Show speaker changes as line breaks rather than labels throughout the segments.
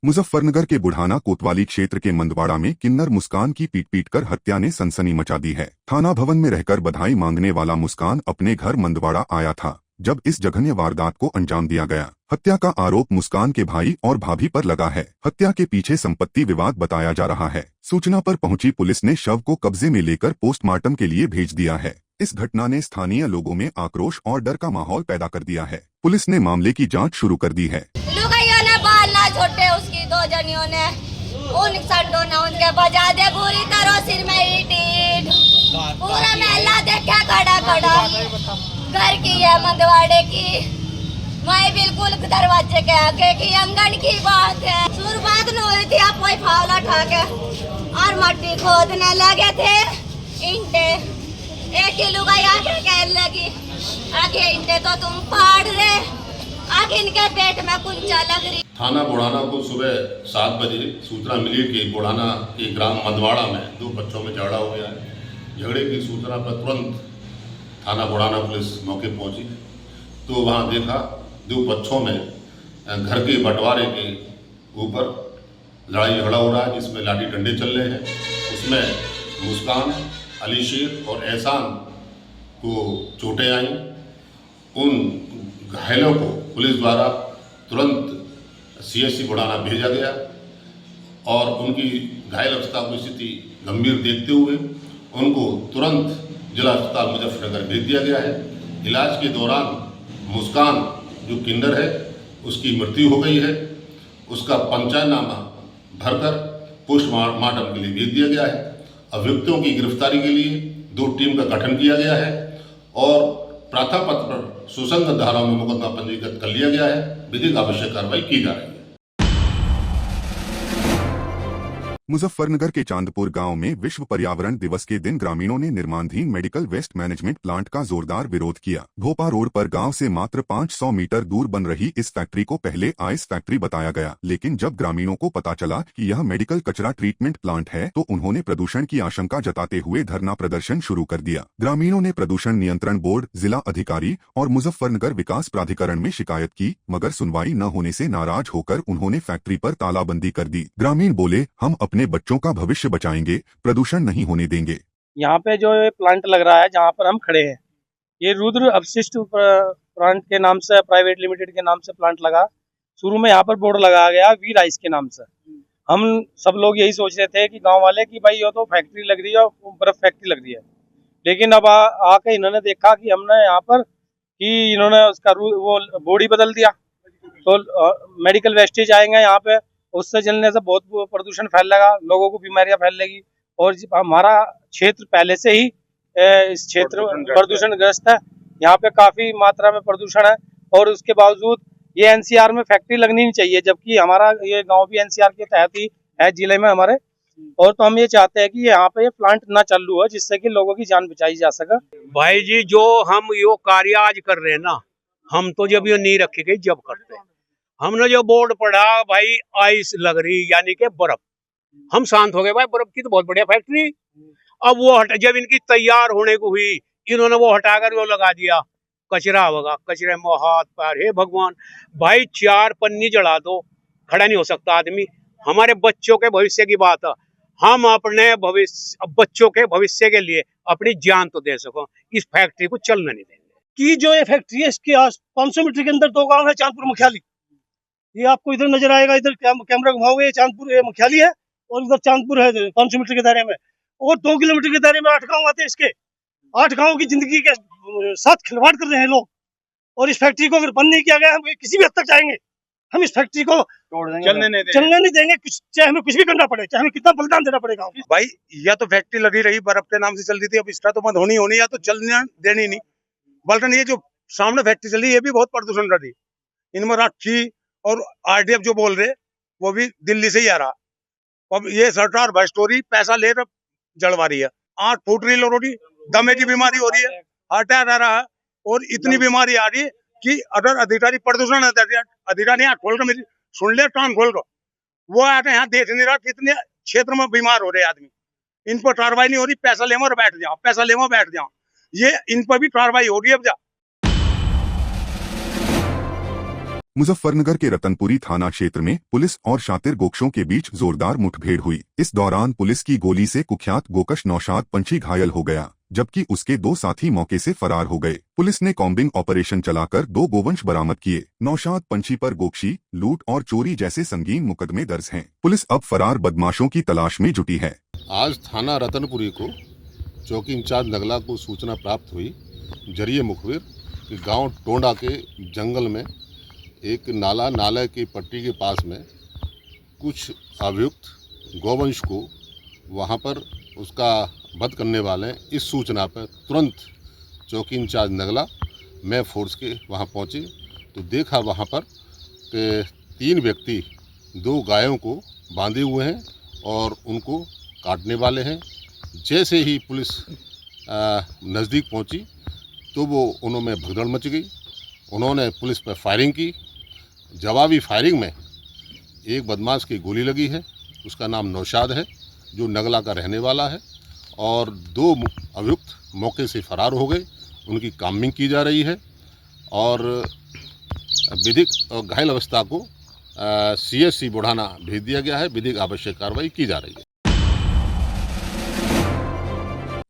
मुजफ्फरनगर के बुढ़ाना कोतवाली क्षेत्र के मंदवाड़ा में किन्नर मुस्कान की पीट कर हत्या ने सनसनी मचा दी है। थाना भवन में रहकर बधाई मांगने वाला मुस्कान अपने घर मंदवाड़ा आया था जब इस जघन्य वारदात को अंजाम दिया गया। हत्या का आरोप मुस्कान के भाई और भाभी पर लगा है। हत्या के पीछे संपत्ति विवाद बताया जा रहा है। सूचना पर पहुंची पुलिस ने शव को कब्जे में लेकर पोस्टमार्टम के लिए भेज दिया है। इस घटना ने स्थानीय लोगों में आक्रोश और डर का माहौल पैदा कर दिया है। पुलिस ने मामले की जांच शुरू कर दी है।
छोटे उसकी दो जनियों ने उन संडों ने उनके बजा दे पूरी तरह सिर में ईंट पूरा महला देखा खड़ा खड़ा घर की है मंदवाड़े की। मैं बिल्कुल दरवाजे के आगे की आंगन की बात है। शुरुआत न हुई थी, आप कोई फावला उठा के और मट्टी खोदने लगे थे। ईंटे एक ही लुगाई आके कहने लगी आगे ईंटे तो तुम फाड़ रहे, आगे इनके पेट में कुंचा लग रही।
थाना बुढ़ाना को सुबह 7 बजे सूचना मिली कि बुढ़ाना के ग्राम मंदवाड़ा में 2 बच्चों में झगड़ा हो गया है। झगड़े की सूचना पर तुरंत थाना बुढ़ाना पुलिस मौके पहुंची तो वहां देखा 2 बच्चों में घर के बंटवारे के ऊपर लड़ाई झगड़ा हो रहा है, जिसमें लाठी डंडे चल रहे हैं। उसमें मुस्कान, अली शेर और एहसान को चोटें आई। उन घायलों को पुलिस द्वारा तुरंत CHC बुढ़ाना भेजा गया और उनकी घायल अवस्था की स्थिति गंभीर देखते हुए उनको तुरंत जिला अस्पताल मुजफ्फरनगर भेज दिया गया है। इलाज के दौरान मुस्कान जो किन्नर है उसकी मृत्यु हो गई है। उसका पंचायतनामा भरकर पोस्टमार्टम के लिए भेज दिया गया है। अभियुक्तों की गिरफ्तारी के लिए 2 टीम का गठन किया गया है और प्रार्थना पत्र पर सुसंगत धाराओं में मुकदमा पंजीकृत कर लिया गया है। विधिक आवश्यक कार्रवाई की जा रही है।
मुजफ्फरनगर के चांदपुर गांव में विश्व पर्यावरण दिवस के दिन ग्रामीणों ने निर्माणाधीन मेडिकल वेस्ट मैनेजमेंट प्लांट का जोरदार विरोध किया। भोपा रोड पर गांव से मात्र 500 मीटर दूर बन रही इस फैक्ट्री को पहले आइस फैक्ट्री बताया गया, लेकिन जब ग्रामीणों को पता चला कि यह मेडिकल कचरा ट्रीटमेंट प्लांट है तो उन्होंने प्रदूषण की आशंका जताते हुए धरना प्रदर्शन शुरू कर दिया। ग्रामीणों ने प्रदूषण नियंत्रण बोर्ड, जिला अधिकारी और मुजफ्फरनगर विकास प्राधिकरण में शिकायत की, मगर सुनवाई न होने से नाराज होकर उन्होंने फैक्ट्री पर तालाबंदी कर दी। ग्रामीण बोले, हम अपने बच्चों का भविष्य बचाएंगे, प्रदूषण नहीं होने देंगे।
यहाँ पे जो प्लांट लग रहा है जहाँ पर हम खड़े हैं, ये रुद्र अपशिष्ट प्लांट के नाम से प्राइवेट लिमिटेड के नाम से प्लांट लगा। शुरू में यहाँ पर बोर्ड लगाया गया वीर आइस के नाम से। हम सब लोग यही सोच रहे थे कि गांव वाले कि भाई ये तो फैक्ट्री लग रही है और बर्फ फैक्ट्री लग रही है, लेकिन अब आके इन्होंने देखा कि हमने यहाँ पर कि इन्होंने उसका वो बोर्ड ही बदल दिया तो मेडिकल वेस्टेज आएंगे यहाँ पे, उससे जलने से बहुत प्रदूषण फैलेगा, लोगों को बीमारियां फैलेगी। और हमारा क्षेत्र पहले से ही इस क्षेत्र प्रदूषण ग्रस्त है। यहाँ पे काफी मात्रा में प्रदूषण है और उसके बावजूद ये NCR में फैक्ट्री लगनी नहीं चाहिए, जबकि हमारा ये गांव भी NCR के तहत ही है जिले में हमारे। और तो हम ये चाहते हैं कि यहाँ पे ये प्लांट ना चालू हो, जिससे कि लोगों की जान बचाई जा सके।
भाई जी, जो हम यो कार्य आज कर रहे हैं ना, हम तो जब ये नहीं रखी गई जब करते हैं। हमने जो बोर्ड पढ़ा भाई आइस लग रही यानी कि बर्फ, हम शांत हो गए भाई बर्फ की तो बहुत बढ़िया फैक्ट्री। अब वो जब इनकी तैयार होने को हुई, इन्होंने वो हटाकर वो लगा दिया कचरा होगा, कचरे में हाथ पैर। हे भगवान भाई, 4 पन्नी जला दो, खड़ा नहीं हो सकता आदमी। हमारे बच्चों के भविष्य की बात है, हम अपने बच्चों के भविष्य के लिए अपनी जान तो दे सको, इस फैक्ट्री को चलने नहीं देंगे।
कि जो ये फैक्ट्री है इसके 500 मीटर के अंदर 2 गाँव है, चांदपुर मुख्याली। ये आपको इधर नजर आएगा, इधर कैमरा घुमाओगे, ये चांदपुर मुख्याली है और इधर चांदपुर है 500 मीटर के दायरे में, और 2 किलोमीटर के दायरे में 8 गांव आते हैं। इसके 8 गांव की जिंदगी के साथ खिलवाड़ कर रहे हैं लोग। और इस फैक्ट्री को अगर बंद नहीं किया गया, हम किसी भी हद तक जाएंगे, हम इस फैक्ट्री को चलने नहीं देंगे, चाहे हमें कुछ भी करना पड़े, चाहे हमें कितना बलिदान देना पड़ेगा।
भाई या तो फैक्ट्री लगी रही बर्फ के नाम से चल रही थी, अब इसका तो बंद होनी या तो चलने देनी नहीं। बल्कि ये जो सामने फैक्ट्री चल रही है ये भी बहुत प्रदूषण कर रही। इनमें राखी और RDF जो बोल रहे वो भी दिल्ली से ही आ रहा। अब ये सरकार भस्टोरी पैसा ले जलवा रही है। 8 फुट रही रोटी, दमे की बीमारी हो रही है, हार्ट अटैक आ रहा है और इतनी बीमारी आ रही है कि अगर अधिकारी प्रदूषण अधिकारी यहाँ खोल कर मेरी सुन ले, कान खोल कर, वो आके यहाँ देख नहीं रहा कितने क्षेत्र में बीमार हो रहे आदमी। इन पर कार्रवाई नहीं हो रही, पैसा ले और बैठ जाओ, पैसा ले बैठ जाओ। ये इन पर भी कार्रवाई हो रही है अब जा।
मुजफ्फरनगर के रतनपुरी थाना क्षेत्र में पुलिस और शातिर गोकशों के बीच जोरदार मुठभेड़ हुई। इस दौरान पुलिस की गोली से कुख्यात गोकश नौशाद पंछी घायल हो गया, जबकि उसके 2 साथी मौके से फरार हो गए। पुलिस ने कॉम्बिंग ऑपरेशन चलाकर 2 गोवंश बरामद किए। नौशाद पंछी पर गोकशी, लूट और चोरी जैसे संगीन मुकदमे दर्ज हैं। पुलिस अब फरार बदमाशों की तलाश में जुटी है।
आज थाना रतनपुरी को चौकी इंचार्ज नगला को सूचना प्राप्त हुई जरिए मुखबिर कि गांव टोंडा के जंगल में एक नाला की पट्टी के पास में कुछ अभियुक्त गौवंश को वहां पर उसका वध करने वाले हैं। इस सूचना पर तुरंत चौकी इंचार्ज नगला मैं फोर्स के वहां पहुंचे तो देखा वहां पर कि 3 व्यक्ति 2 गायों को बांधे हुए हैं और उनको काटने वाले हैं। जैसे ही पुलिस नज़दीक पहुंची तो उनमें भगदड़ मच गई। उन्होंने पुलिस पर फायरिंग की। जवाबी फायरिंग में एक बदमाश की गोली लगी है, उसका नाम नौशाद है जो नगला का रहने वाला है, और 2 अभियुक्त मौके से फरार हो गए। उनकी कामिंग की जा रही है और विधिक और घायल अवस्था को CSC बुढ़ाना भेज दिया गया है। विधिक आवश्यक कार्रवाई की जा रही है।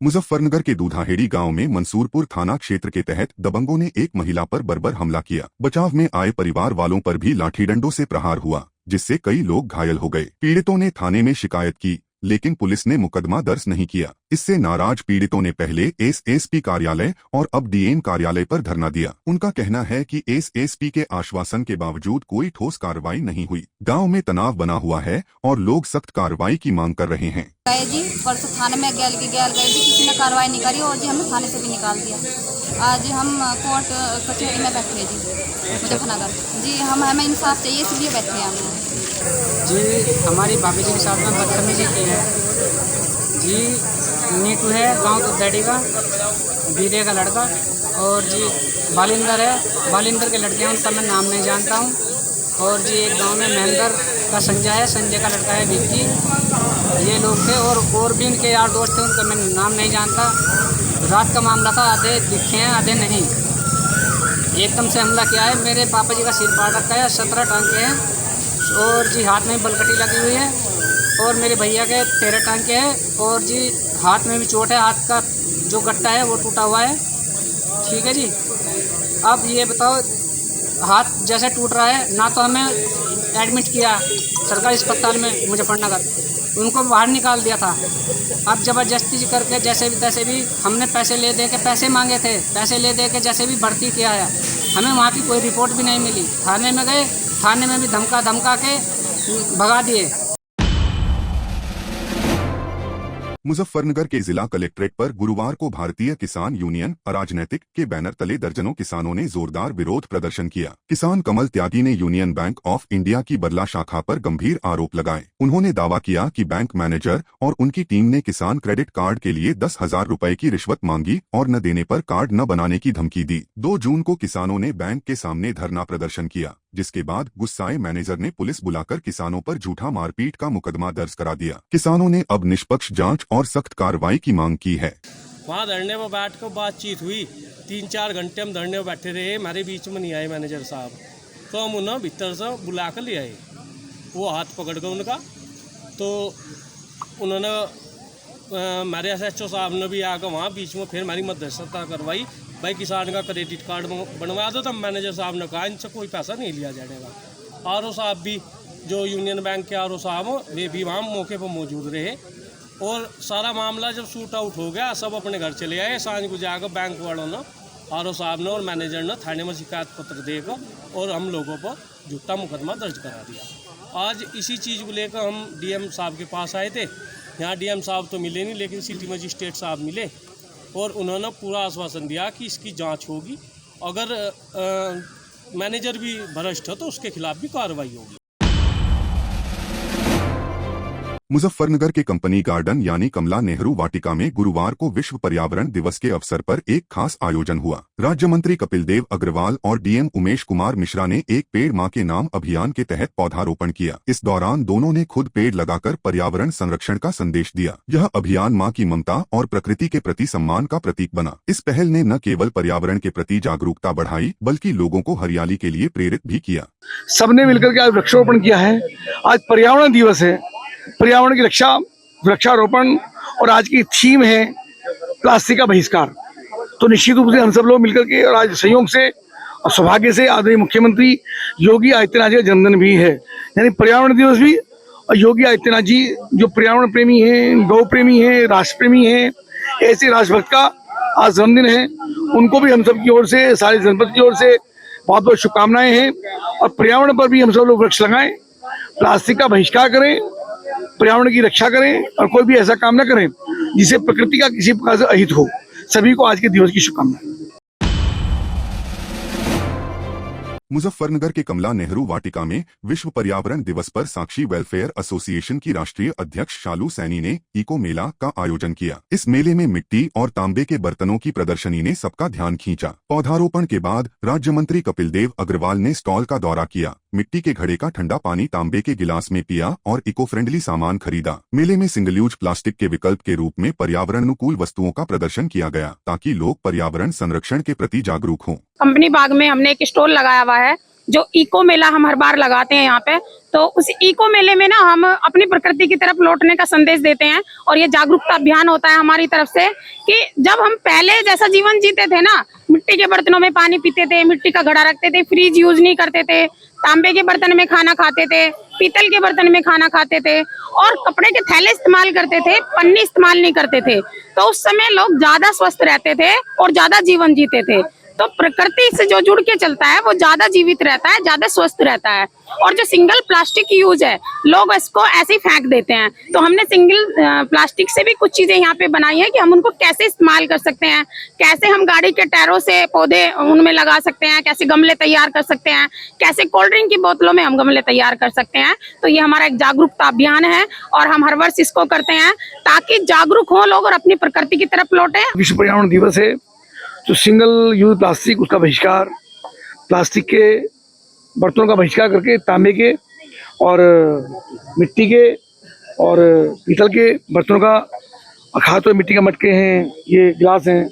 मुजफ्फरनगर के दूधाहेड़ी गांव में मंसूरपुर थाना क्षेत्र के तहत दबंगों ने एक महिला पर बर्बर हमला किया। बचाव में आए परिवार वालों पर भी लाठी डंडों से प्रहार हुआ, जिससे कई लोग घायल हो गए। पीड़ितों ने थाने में शिकायत की, लेकिन पुलिस ने मुकदमा दर्ज नहीं किया। इससे नाराज पीड़ितों ने पहले SSP कार्यालय और अब DM कार्यालय पर धरना दिया। उनका कहना है कि SSP के आश्वासन के बावजूद कोई ठोस कार्रवाई नहीं हुई। गांव में तनाव बना हुआ है और लोग सख्त कार्रवाई की मांग कर रहे हैं।
जी परसों थाने में गए जी, किसी ने कार्रवाई नहीं करी और जी हमें थाने से भी निकाल दिया। आज हम कोर्ट कचहरी में बैठे जी मुजफ्फरनगर। जी हमें इंसाफ चाहिए, इसलिए बैठे हैं हम।
जी हमारी भाभी जी के साथ में बदतमीजी की है जी। नीटू है गांव दूधाहेड़ी का, बीरे का लड़का, और जी बालिंदर है, बालिंदर के लड़के हैं, उनका मैं नाम नहीं जानता हूं। और जी एक गांव में महेंद्र का संजय है, संजय का लड़का है विक्की। ये लोग थे और भी इनके यार दोस्त थे, उनका मैं नाम नहीं जानता। रात का मामला था, आधे दिखे हैं आधे नहीं। एकदम से हमला किया है। मेरे पापा जी का सिर फाड़ रखा है, 17 टांके हैं, और जी हाथ में बलकटी लगी हुई है, और मेरे भैया के 13 टांके हैं, और जी हाथ में भी चोट है। हाथ का जो गट्टा है वो टूटा हुआ है। ठीक है जी। अब ये बताओ, हाथ जैसे टूट रहा है ना, तो हमें एडमिट किया सरकारी अस्पताल में मुजफ्फरनगर, उनको बाहर निकाल दिया था। अब ज़बरदस्ती करके जैसे भी तैसे भी हमने पैसे ले दे के पैसे मांगे थे, पैसे ले दे के जैसे भी भर्ती किया है। हमें वहाँ की कोई रिपोर्ट भी नहीं मिली। थाने में गए, थाने में भी धमका के भगा दिए।
मुजफ्फरनगर के जिला कलेक्ट्रेट पर गुरुवार को भारतीय किसान यूनियन अराजनैतिक के बैनर तले दर्जनों किसानों ने जोरदार विरोध प्रदर्शन किया। किसान कमल त्यागी ने यूनियन बैंक ऑफ इंडिया की बरला शाखा पर गंभीर आरोप लगाए। उन्होंने दावा किया कि बैंक मैनेजर और उनकी टीम ने किसान क्रेडिट कार्ड के लिए 10,000 रुपए की रिश्वत मांगी और न देने पर कार्ड न बनाने की धमकी दी। 2 जून को किसानों ने बैंक के सामने धरना प्रदर्शन किया, जिसके बाद गुस्साए मैनेजर ने पुलिस बुलाकर किसानों पर झूठा मारपीट का मुकदमा दर्ज करा दिया। किसानों ने अब निष्पक्ष जांच और सख्त कार्रवाई की मांग की है।
वहाँ धरने पर बैठ कर बातचीत हुई। 3-4 घंटे हम धरने पर बैठे रहे, हमारे बीच में नहीं आए मैनेजर साहब, तो हम उन्हें भीतर से बुला कर ले आए। वो हाथ पकड़ कर उनका, तो उन्होंने हमारे SHO साहब ने भी आकर वहाँ बीच में फिर हमारी मध्यस्थता करवाई। भाई किसान का क्रेडिट कार्ड बनवा दो। तब मैनेजर साहब ने कहा इनसे कोई पैसा नहीं लिया जाएगा। RO साहब भी, जो यूनियन बैंक के RO साहब वे भी वहाँ मौके पर मौजूद रहे, और सारा मामला जब शूट आउट हो गया सब अपने घर चले आए। सांझ को जाकर बैंक वालों ने, RO साहब ने और मैनेजर ने थाने में शिकायत पत्र देकर और हम लोगों पर झूठा मुकदमा दर्ज करा दिया। आज इसी चीज़ को लेकर हम DM साहब के पास आए थे। यहाँ DM साहब तो मिले नहीं, लेकिन सिटी मजिस्ट्रेट साहब मिले और उन्होंने पूरा आश्वासन दिया कि इसकी जांच होगी। अगर मैनेजर भी भ्रष्ट है तो उसके खिलाफ भी कार्रवाई होगी।
मुजफ्फरनगर के कंपनी गार्डन यानी कमला नेहरू वाटिका में गुरुवार को विश्व पर्यावरण दिवस के अवसर पर एक खास आयोजन हुआ। राज्य मंत्री कपिल देव अग्रवाल और डीएम उमेश कुमार मिश्रा ने एक पेड़ मां के नाम अभियान के तहत पौधारोपण किया। इस दौरान दोनों ने खुद पेड़ लगाकर पर्यावरण संरक्षण का संदेश दिया। यह अभियान मां की ममता और प्रकृति के प्रति सम्मान का प्रतीक बना। इस पहल ने न केवल पर्यावरण के प्रति जागरूकता बढ़ाई बल्कि लोगों को हरियाली के लिए प्रेरित भी किया।
सबने मिलकर के आज वृक्षारोपण किया है। आज पर्यावरण दिवस है। पर्यावरण की रक्षा, वृक्षारोपण और आज की थीम है प्लास्टिक का बहिष्कार। तो निश्चित रूप से हम सब लोग मिलकर के और आज संयोग से और सौभाग्य से आदरणीय मुख्यमंत्री योगी आदित्यनाथ जी का जन्मदिन भी है, यानी पर्यावरण दिवस भी। और योगी आदित्यनाथ जी जो पर्यावरण प्रेमी हैं, गौ प्रेमी हैं, राष्ट्र प्रेमी हैं, ऐसे राष्ट्रभक्त का आज जन्मदिन है। उनको भी हम सब की ओर से, सारे जनपद की ओर से बहुत बहुत शुभकामनाएं हैं। और पर्यावरण पर भी हम सब लोग वृक्ष लगाएं, प्लास्टिक का बहिष्कार करें, पर्यावरण की रक्षा करें और कोई भी ऐसा काम न करें जिससे प्रकृति का किसी प्रकार से अहित हो। सभी को आज के दिवस की शुभकामनाएं।
मुजफ्फरनगर के कमला नेहरू वाटिका में विश्व पर्यावरण दिवस पर साक्षी वेलफेयर एसोसिएशन की राष्ट्रीय अध्यक्ष शालू सैनी ने इको मेला का आयोजन किया। इस मेले में मिट्टी और तांबे के बर्तनों की प्रदर्शनी ने सबका ध्यान खींचा। पौधारोपण के बाद राज्य मंत्री कपिल देव अग्रवाल ने स्टॉल का दौरा किया, मिट्टी के घड़े का ठंडा पानी तांबे के गिलास में पिया और इको फ्रेंडली सामान खरीदा। मेले में सिंगल यूज प्लास्टिक के विकल्प के रूप में पर्यावरण अनुकूल वस्तुओं का प्रदर्शन किया गया ताकि लोग पर्यावरण संरक्षण के प्रति जागरूक हों।
कंपनी बाग में हमने एक स्टॉल लगाया हुआ है जो इको मेला हम हर बार लगाते हैं यहाँ पे। तो उस इको मेले में ना हम अपनी प्रकृति की तरफ लौटने का संदेश देते हैं और ये जागरूकता अभियान होता है हमारी तरफ से कि जब हम पहले जैसा जीवन जीते थे ना, मिट्टी के बर्तनों में पानी पीते थे, मिट्टी का घड़ा रखते थे, फ्रिज यूज नहीं करते थे, तांबे के बर्तन में खाना खाते थे, पीतल के बर्तन में खाना खाते थे और कपड़े के थैले इस्तेमाल करते थे, पन्नी इस्तेमाल नहीं करते थे। तो उस समय लोग ज्यादा स्वस्थ रहते थे और ज्यादा जीवन जीते थे। तो प्रकृति से जो जुड़ के चलता है वो ज्यादा जीवित रहता है, ज्यादा स्वस्थ रहता है। और जो सिंगल प्लास्टिक की यूज है, लोग इसको ऐसे ही फेंक देते हैं। तो हमने सिंगल प्लास्टिक से भी कुछ चीजें यहाँ पे बनाई है कि हम उनको कैसे इस्तेमाल कर सकते हैं, कैसे हम गाड़ी के टायरों से पौधे उनमें लगा सकते हैं, कैसे गमले तैयार कर सकते हैं, कैसे कोल्ड ड्रिंक की बोतलों में हम गमले तैयार कर सकते हैं। तो ये हमारा एक जागरूकता अभियान है और हम हर वर्ष इसको करते हैं ताकि जागरूक हो लोग और अपनी प्रकृति की तरफ लौटे।
विश्व पर्यावरण दिवस है तो सिंगल यूज प्लास्टिक उसका बहिष्कार, प्लास्टिक के बर्तनों का बहिष्कार करके तांबे के और मिट्टी के और पीतल के बर्तनों का, खास तौर मिट्टी का मटके हैं, ये गिलास हैं,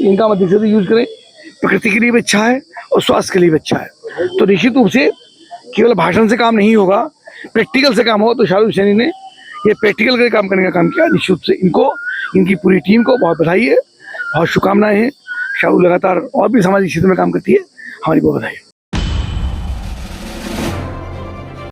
इनका मध्य से यूज करें। प्रकृति के लिए भी अच्छा है और स्वास्थ्य के लिए भी अच्छा है। तो निश्चित रूप से केवल भाषण से काम नहीं होगा, प्रैक्टिकल से काम हो। तो शालू सैनी ने ये प्रैक्टिकल का काम करने का काम किया। निश्चित रूप से इनको, इनकी पूरी टीम को बहुत बधाई है, बहुत शुभकामनाएं हैं। शालू लगातार और भी सामाजिक क्षेत्र में काम करती है, हमारी बहुत बधाई।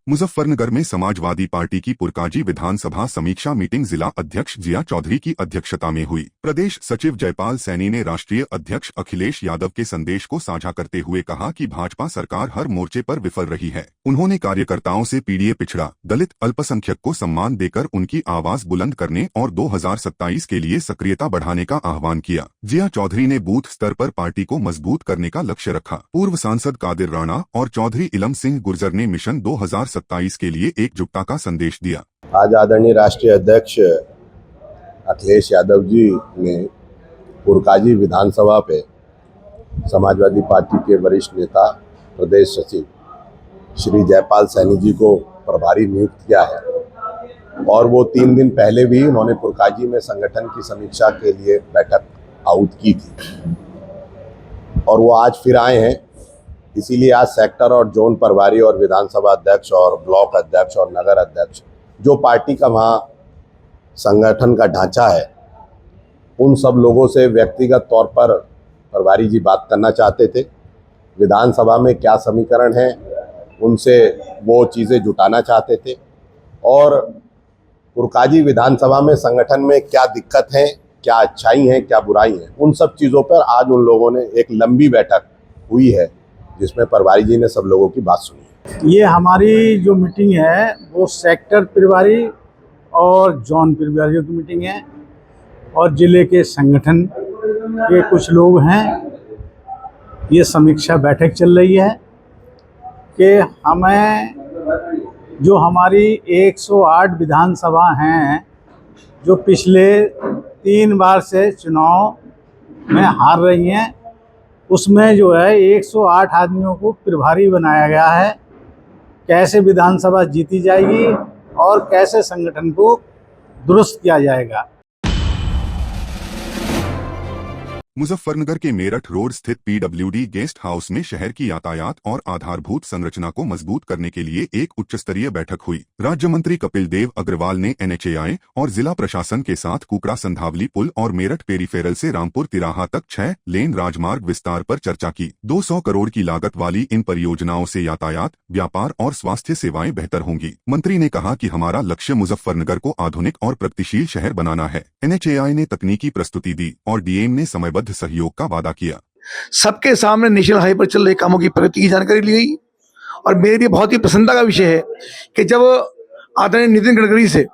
मुजफ्फरनगर में समाजवादी पार्टी की पुरकाजी विधानसभा समीक्षा मीटिंग जिला अध्यक्ष जिया चौधरी की अध्यक्षता में हुई। प्रदेश सचिव जयपाल सैनी ने राष्ट्रीय अध्यक्ष अखिलेश यादव के संदेश को साझा करते हुए कहा कि भाजपा सरकार हर मोर्चे पर विफल रही है। उन्होंने कार्यकर्ताओं से पीड़ित, पिछड़ा, दलित, अल्पसंख्यक को सम्मान देकर उनकी आवाज बुलंद करने और 2027 के लिए सक्रियता बढ़ाने का आह्वान किया। जिया चौधरी ने बूथ स्तर पर पार्टी को मजबूत करने का लक्ष्य रखा। पूर्व सांसद कादिर राणा और चौधरी इलम सिंह गुर्जर ने मिशन 2027 के लिए एकजुटता का संदेश दिया।
आज आदरणीय राष्ट्रीय अध्यक्ष अखिलेश यादव जी ने पुरकाजी विधानसभा पे समाजवादी पार्टी के वरिष्ठ नेता प्रदेश सचिव श्री जयपाल सैनी जी को प्रभारी नियुक्त किया है और वो 3 दिन पहले भी उन्होंने पुरकाजी में संगठन की समीक्षा के लिए बैठक आहूत की थी और वो आज फिर आए हैं। इसीलिए आज सेक्टर और जोन प्रभारी और विधानसभा अध्यक्ष और ब्लॉक अध्यक्ष और नगर अध्यक्ष, जो पार्टी का वहाँ संगठन का ढांचा है, उन सब लोगों से व्यक्तिगत तौर पर प्रभारी जी बात करना चाहते थे। विधानसभा में क्या समीकरण है उनसे वो चीज़ें जुटाना चाहते थे और पुरकाजी विधानसभा में संगठन में क्या दिक्कत है, क्या अच्छाई है, क्या बुराई है, उन सब चीज़ों पर आज उन लोगों ने एक लंबी बैठक हुई है जिसमें प्रभारी जी ने सब लोगों की बात सुनी।
ये हमारी जो मीटिंग है वो सेक्टर प्रभारी और जोन प्रभारियों की मीटिंग है और जिले के संगठन के कुछ लोग हैं। ये समीक्षा बैठक चल रही है कि हमें जो हमारी 108 विधानसभा हैं, जो पिछले 3 बार से चुनाव में हार रही हैं, उसमें जो है 108 आदमियों को प्रभारी बनाया गया है। कैसे विधानसभा जीती जाएगी और कैसे संगठन को दुरुस्त किया जाएगा।
मुजफ्फरनगर के मेरठ रोड स्थित पीडब्ल्यूडी गेस्ट हाउस में शहर की यातायात और आधारभूत संरचना को मजबूत करने के लिए एक उच्च स्तरीय बैठक हुई। राज्य मंत्री कपिल देव अग्रवाल ने एनएचएआई और जिला प्रशासन के साथ कुकड़ा संधावली पुल और मेरठ पेरीफेरल से रामपुर तिराहा तक 6 लेन राजमार्ग विस्तार पर चर्चा की। 200 करोड़ की लागत वाली इन परियोजनाओं से यातायात, व्यापार और स्वास्थ्य सेवाएं बेहतर होंगी। मंत्री ने कहा कि हमारा लक्ष्य मुजफ्फरनगर को आधुनिक और प्रगतिशील शहर बनाना है। एनएचएआई ने तकनीकी प्रस्तुति दी और डीएम ने समयबद्ध सहयोग का वादा किया।
सबके सामने नेशनल हाईवे पर चल रहे कामों की प्रगति की जानकारी ली गई और मेरे लिए बहुत ही प्रसन्नता का विषय है कि जब आदरणीय नितिन गडकरी से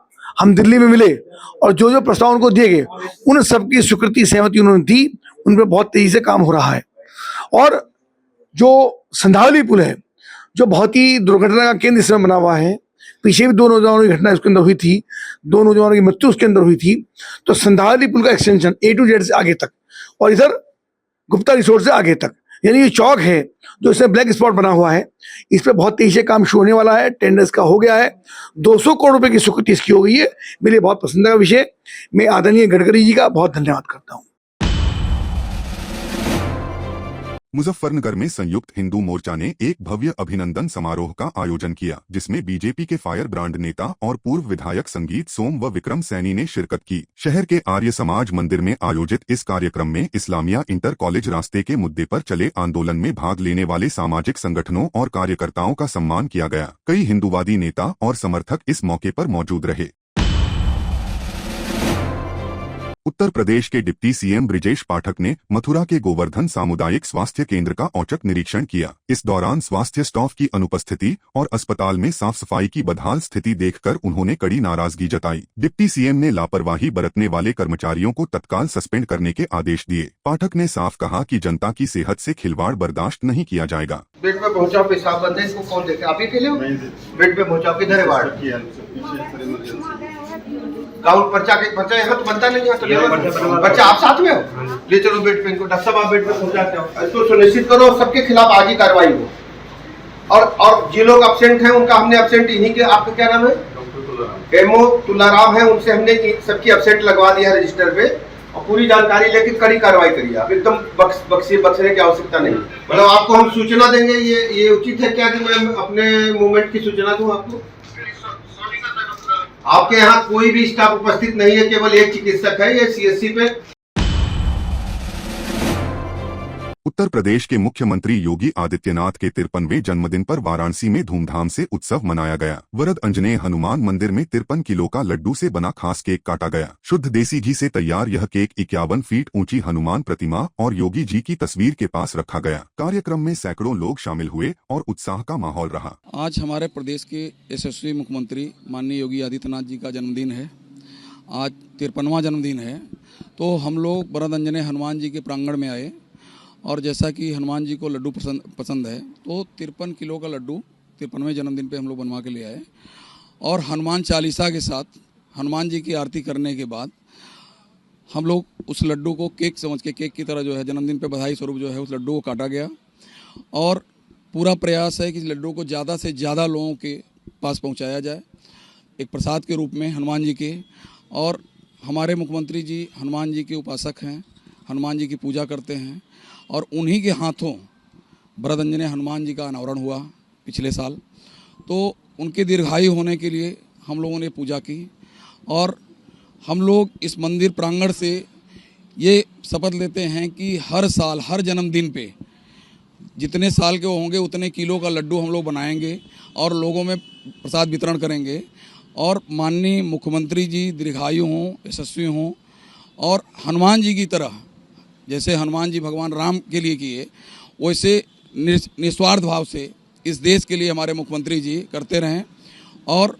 हम दिल्ली में मिले और जो जो प्रस्ताव उनको दिए गए उन सबकी स्वीकृति सहमति उन्होंने दी। उन पर बहुत तेजी से काम हो रहा है। और जो संधावली पुल है, जो बहुत ही दुर्घटना का केंद्र इसमें बना हुआ है, पीछे भी 2 नौजवानों की घटना उसके अंदर हुई थी, 2 नौजवानों की मृत्यु उसके अंदर हुई थी। तो संधावली पुल का एक्सटेंशन A to Z से आगे तक और इधर गुप्ता रिसोर्ट से आगे तक, यानी ये चौक है जो इसमें ब्लैक स्पॉट बना हुआ है, इस पे बहुत तेजी से काम शुरू होने वाला है। टेंडर्स का हो गया है, 200 करोड़ रुपए की स्वीकृति इसकी हो गई है। मेरे लिए बहुत पसंद का विषय। मैं आदरणीय गडकरी जी का बहुत धन्यवाद करता हूँ।
मुजफ्फरनगर में संयुक्त हिंदू मोर्चा ने एक भव्य अभिनंदन समारोह का आयोजन किया, जिसमें बीजेपी के फायर ब्रांड नेता और पूर्व विधायक संगीत सोम व विक्रम सैनी ने शिरकत की। शहर के आर्य समाज मंदिर में आयोजित इस कार्यक्रम में इस्लामिया इंटर कॉलेज रास्ते के मुद्दे पर चले आंदोलन में भाग लेने वाले सामाजिक संगठनों और कार्यकर्ताओं का सम्मान किया गया। कई हिंदूवादी नेता और समर्थक इस मौके पर मौजूद रहे। उत्तर प्रदेश के डिप्टी सीएम ब्रिजेश पाठक ने मथुरा के गोवर्धन सामुदायिक स्वास्थ्य केंद्र का औचक निरीक्षण किया। इस दौरान स्वास्थ्य स्टाफ की अनुपस्थिति और अस्पताल में साफ सफाई की बदहाल स्थिति देखकर उन्होंने कड़ी नाराजगी जताई। डिप्टी सीएम ने लापरवाही बरतने वाले कर्मचारियों को तत्काल सस्पेंड करने के आदेश दिए। पाठक ने साफ कहा कि जनता की सेहत से खिलवाड़ बर्दाश्त नहीं किया जाएगा।
बेड पे पहुंचाओ, पेशाब बंद है, इसको कौन देखे? आप ही के लिए बेड पे पहुंचाओ। किधर है वार्ड? काउंट पर्चा यहाँ तो बनता नहीं है, तो बच्चा आप साथ में हो, ले चलो बेड पे इनको। डॉक्टर साहब आप बेड पे पहुंचाते हो, इसको सुनिश्चित करो सबके खिलाफ आज ही कार्रवाई हो। और जो लोग अब्सेंट हैं उनका हमने अब्सेंट इन्हीं के, आपका क्या नाम है? एमओ तुलाराम है, उनसे हमने सबकी अब्सेंट लगवा दिया रजिस्टर पे और पूरी जानकारी लेके कड़ी कार्रवाई करिए। आप एकदम बक्सने की आवश्यकता नहीं। मतलब आपको हम सूचना देंगे, ये उचित है क्या कि मैं अपने मूवमेंट की सूचना दूं आपको? आपके यहाँ कोई भी स्टाफ उपस्थित नहीं है, केवल एक चिकित्सक है, ये सीएससी पे।
उत्तर प्रदेश के मुख्यमंत्री योगी आदित्यनाथ के 53वें जन्मदिन पर वाराणसी में धूमधाम से उत्सव मनाया गया। वरद अंजनेय हनुमान मंदिर में 53 किलो का लड्डू से बना खास केक काटा गया। शुद्ध देसी घी से तैयार यह केक 51 फीट ऊंची हनुमान प्रतिमा और योगी जी की तस्वीर के पास रखा गया। कार्यक्रम में सैकड़ों लोग शामिल हुए और उत्साह का माहौल रहा।
आज हमारे प्रदेश के यशस्वी मुख्यमंत्री माननीय योगी आदित्यनाथ जी का जन्मदिन है। आज 53वां जन्मदिन है, तो हम लोग वरद अंजनेय हनुमान जी के प्रांगण में आए और जैसा कि हनुमान जी को लड्डू पसंद है, तो 53 किलो का लड्डू 53वें जन्मदिन पे हम लोग बनवा के ले आए और हनुमान चालीसा के साथ हनुमान जी की आरती करने के बाद हम लोग उस लड्डू को केक समझ के, केक की तरह जो है जन्मदिन पे बधाई स्वरूप जो है उस लड्डू को काटा गया। और पूरा प्रयास है कि इस लड्डू को ज़्यादा से ज़्यादा लोगों के पास पहुँचाया जाए एक प्रसाद के रूप में हनुमान जी के। और हमारे मुख्यमंत्री जी हनुमान जी के उपासक हैं, हनुमान जी की पूजा करते हैं और उन्हीं के हाथों वरद अंजनेय हनुमान जी का अनावरण हुआ पिछले साल। तो उनके दीर्घायु होने के लिए हम लोगों ने पूजा की और हम लोग इस मंदिर प्रांगण से ये शपथ लेते हैं कि हर साल हर जन्मदिन पे जितने साल के होंगे उतने किलो का लड्डू हम लोग बनाएंगे और लोगों में प्रसाद वितरण करेंगे। और माननीय मुख्यमंत्री जी दीर्घायु हों, यशस्वी हों और हनुमान जी की तरह, जैसे हनुमान जी भगवान राम के लिए किए, वैसे निस्वार्थ भाव से इस देश के लिए हमारे मुख्यमंत्री जी करते रहें और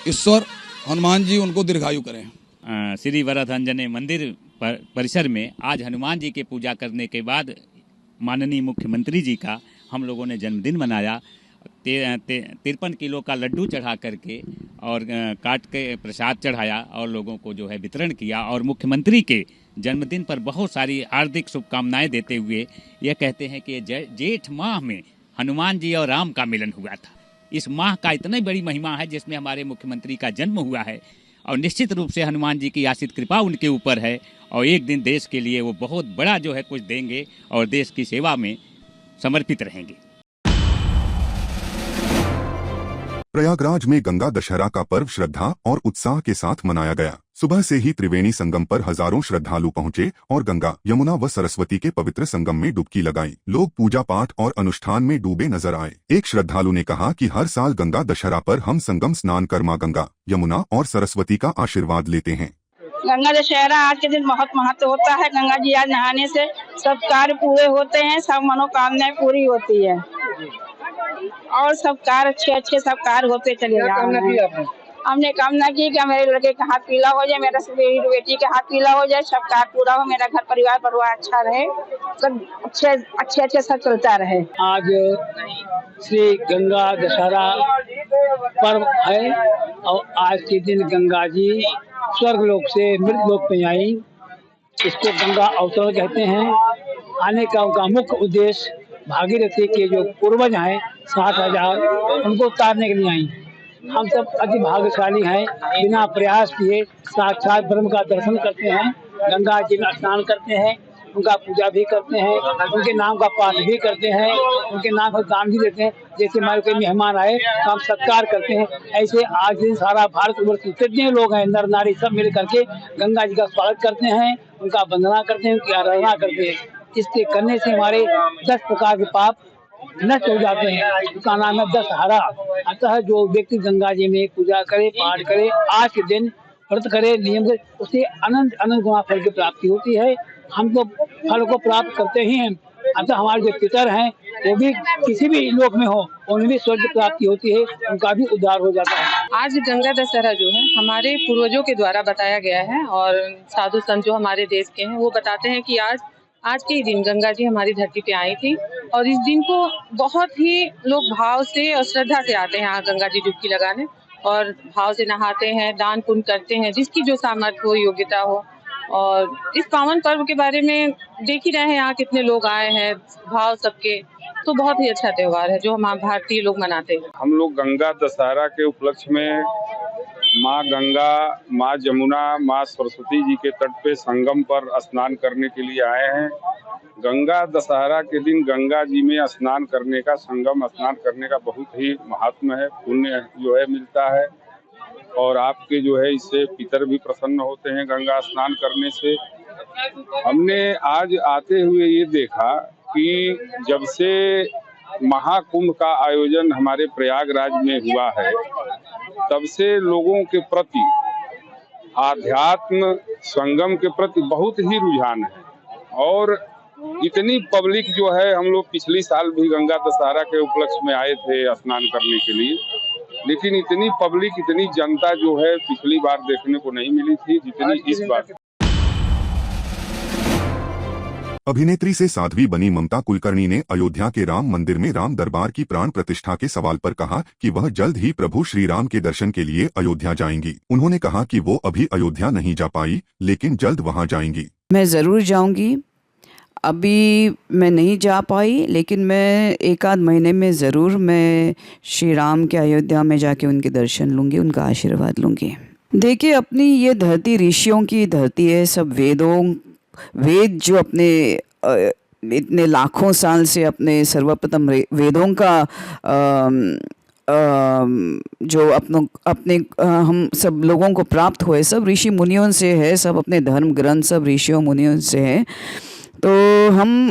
ईश्वर हनुमान जी उनको दीर्घायु करें।
श्री वरद अंजनेय मंदिर परिसर में आज हनुमान जी की पूजा करने के बाद माननीय मुख्यमंत्री जी का हम लोगों ने जन्मदिन मनाया। 53 किलो का लड्डू चढ़ा करके और काट के प्रसाद चढ़ाया और लोगों को जो है वितरण किया। और मुख्यमंत्री के जन्मदिन पर बहुत सारी हार्दिक शुभकामनाएं देते हुए ये कहते हैं कि ये जेठ माह में हनुमान जी और राम का मिलन हुआ था। इस माह का इतनी बड़ी महिमा है जिसमें हमारे मुख्यमंत्री का जन्म हुआ है और निश्चित रूप से हनुमान जी की आशीष कृपा उनके ऊपर है और एक दिन देश के लिए वो बहुत बड़ा जो है कुछ देंगे और देश की सेवा में समर्पित रहेंगे।
प्रयागराज में गंगा दशहरा का पर्व श्रद्धा और उत्साह के साथ मनाया गया। सुबह से ही त्रिवेणी संगम पर हजारों श्रद्धालु पहुंचे और गंगा, यमुना व सरस्वती के पवित्र संगम में डुबकी लगाई। लोग पूजा पाठ और अनुष्ठान में डूबे नजर आए। एक श्रद्धालु ने कहा कि हर साल गंगा दशहरा पर हम संगम स्नान कर मां गंगा, यमुना और सरस्वती का आशीर्वाद लेते हैं।
गंगा दशहरा आज के दिन बहुत महत्व होता है। गंगा जी आज नहाने से सब कार्य पूरे होते हैं, सब मनोकामनाएं पूरी होती है और सब कार्य अच्छे सब कार्य होते चले जा रहे हैं। हमने कामना की कि मेरे लड़के का हाथ पीला हो जाए, मेरा बेटी का हाथ पीला हो जाए, सब कार्य पूरा हो, मेरा घर परिवार अच्छा रहे, सब अच्छे सब चलता रहे।
आज श्री गंगा दशहरा पर्व है और आज के दिन गंगा जी स्वर्ग लोक से मृत लोक में आई। इसको गंगा अवतरण कहते हैं। आने का उनका मुख्य उद्देश्य भागीरथी के जो पूर्वज हैं 60,000 उनको उतारने के लिए आई। हम सब अति भाग्यशाली हैं, बिना प्रयास किए साक्षात ब्रह्म का दर्शन करते हैं, गंगा जी में स्नान करते हैं, उनका पूजा भी करते हैं, उनके नाम का पाठ भी करते हैं, उनके नाम का दान भी देते हैं। जैसे हमारे कोई मेहमान आए तो हम सत्कार करते हैं। ऐसे आज दिन सारा भारतवर्ष के जितने लोग हैं नर नारी सब मिल करके गंगा जी का स्वागत करते हैं, उनका वंदना करते हैं, उनकी आराधना करते हैं। इसके करने से हमारे 10 प्रकार के पाप नष्ट हो जाते हैं। उसका नाम है दशहरा। अतः जो व्यक्ति गंगा जी में पूजा करे, पाठ करे, आज के दिन व्रत करे, नियम से, उसे अनंत गुना फल की प्राप्ति होती है। हम तो फल को प्राप्त करते ही हैं। अतः हमारे जो पितर हैं वो भी किसी भी लोक में हो उन्हें भी स्वर्ग प्राप्ति होती है, उनका भी उद्धार हो जाता है।
आज गंगा दशहरा जो है हमारे पूर्वजों के द्वारा बताया गया है और साधु संत जो हमारे देश के हैं वो बताते हैं कि आज के ही दिन गंगा जी हमारी धरती पे आई थी और इस दिन को बहुत ही लोग भाव से और श्रद्धा से आते हैं यहाँ गंगा जी डुबकी लगाने और भाव से नहाते हैं, दान पुण्य करते हैं, जिसकी जो सामर्थ्य हो, योग्यता हो। और इस पावन पर्व के बारे में देख ही रहे हैं यहाँ कितने लोग आए हैं, भाव सबके, तो बहुत ही अच्छा त्योहार है जो हम भारतीय लोग मनाते हैं।
हम लोग गंगा दशहरा के उपलक्ष्य में माँ गंगा, माँ जमुना, माँ सरस्वती जी के तट पे संगम पर स्नान करने के लिए आए हैं। गंगा दशहरा के दिन गंगा जी में स्नान करने का, संगम स्नान करने का बहुत ही महात्म है, पुण्य जो है मिलता है और आपके जो है इससे पितर भी प्रसन्न होते हैं गंगा स्नान करने से। हमने आज आते हुए ये देखा कि जब से महाकुंभ का आयोजन हमारे प्रयागराज में हुआ है तब से लोगों के प्रति आध्यात्म संगम के प्रति बहुत ही रुझान है और इतनी पब्लिक जो है, हम लोग पिछली साल भी गंगा दशहरा के उपलक्ष्य में आए थे स्नान करने के लिए, लेकिन इतनी पब्लिक, इतनी जनता जो है पिछली बार देखने को नहीं मिली थी जितनी इस बार।
अभिनेत्री से साध्वी बनी ममता कुलकर्णी ने अयोध्या के राम मंदिर में राम दरबार की प्राण प्रतिष्ठा के सवाल पर कहा कि वह जल्द ही प्रभु श्री राम के दर्शन के लिए अयोध्या जाएंगी। उन्होंने कहा कि वो अभी अयोध्या नहीं जा पाई लेकिन जल्द वहां जाएंगी।
मैं ज़रूर जाऊंगी, अभी मैं नहीं जा पाई लेकिन मैं एक आध महीने में ज़रूर मैं श्री राम के अयोध्या में जाके उनके दर्शन लूँगी, उनका आशीर्वाद लूँगी। देखिए, अपनी ये धरती ऋषियों की धरती है। सब वेद जो अपने इतने लाखों साल से अपने सर्वप्रथम वेदों का जो अपने हम सब लोगों को प्राप्त हुए सब ऋषि मुनियों से है, सब अपने धर्म ग्रंथ सब ऋषियों मुनियों से है। तो हम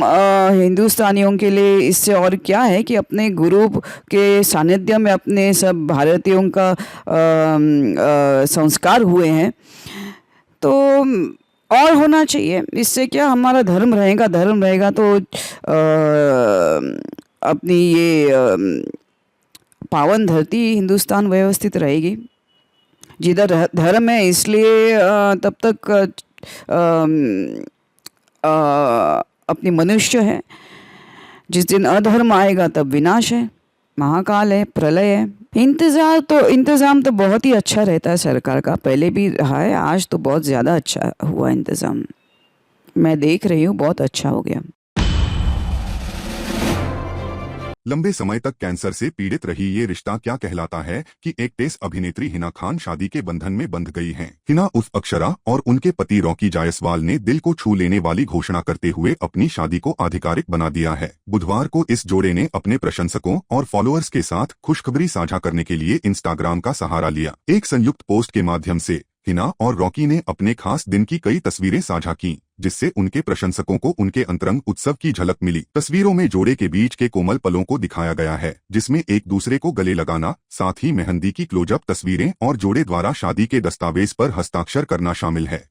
हिंदुस्तानियों के लिए इससे और क्या है कि अपने गुरु के सानिध्य में अपने सब भारतीयों का संस्कार हुए हैं तो और होना चाहिए। इससे क्या हमारा धर्म रहेगा तो अपनी ये पावन धरती हिंदुस्तान व्यवस्थित रहेगी। जिधर धर्म है इसलिए तब तक अपनी मनुष्य है, जिस दिन अधर्म आएगा तब विनाश है। महाकाल है, प्रलय है। इंतज़ाम तो बहुत ही अच्छा रहता है सरकार का, पहले भी रहा है, आज तो बहुत ज़्यादा अच्छा हुआ इंतज़ाम। मैं देख रही हूँ बहुत अच्छा हो गया।
लंबे समय तक कैंसर से पीड़ित रही ये रिश्ता क्या कहलाता है कि एक्ट्रेस अभिनेत्री हिना खान शादी के बंधन में बंध गई हैं। हिना उर्फ अक्षरा और उनके पति रॉकी जायसवाल ने दिल को छू लेने वाली घोषणा करते हुए अपनी शादी को आधिकारिक बना दिया है। बुधवार को इस जोड़े ने अपने प्रशंसकों और फॉलोअर्स के साथ खुशखबरी साझा करने के लिए इंस्टाग्राम का सहारा लिया। एक संयुक्त पोस्ट के माध्यम से हिना और रॉकी ने अपने खास दिन की कई तस्वीरें साझा की, जिससे उनके प्रशंसकों को उनके अंतरंग उत्सव की झलक मिली। तस्वीरों में जोड़े के बीच के कोमल पलों को दिखाया गया है, जिसमें एक दूसरे को गले लगाना, साथ ही मेहंदी की क्लोजअप तस्वीरें और जोड़े द्वारा शादी के दस्तावेज पर हस्ताक्षर करना शामिल है।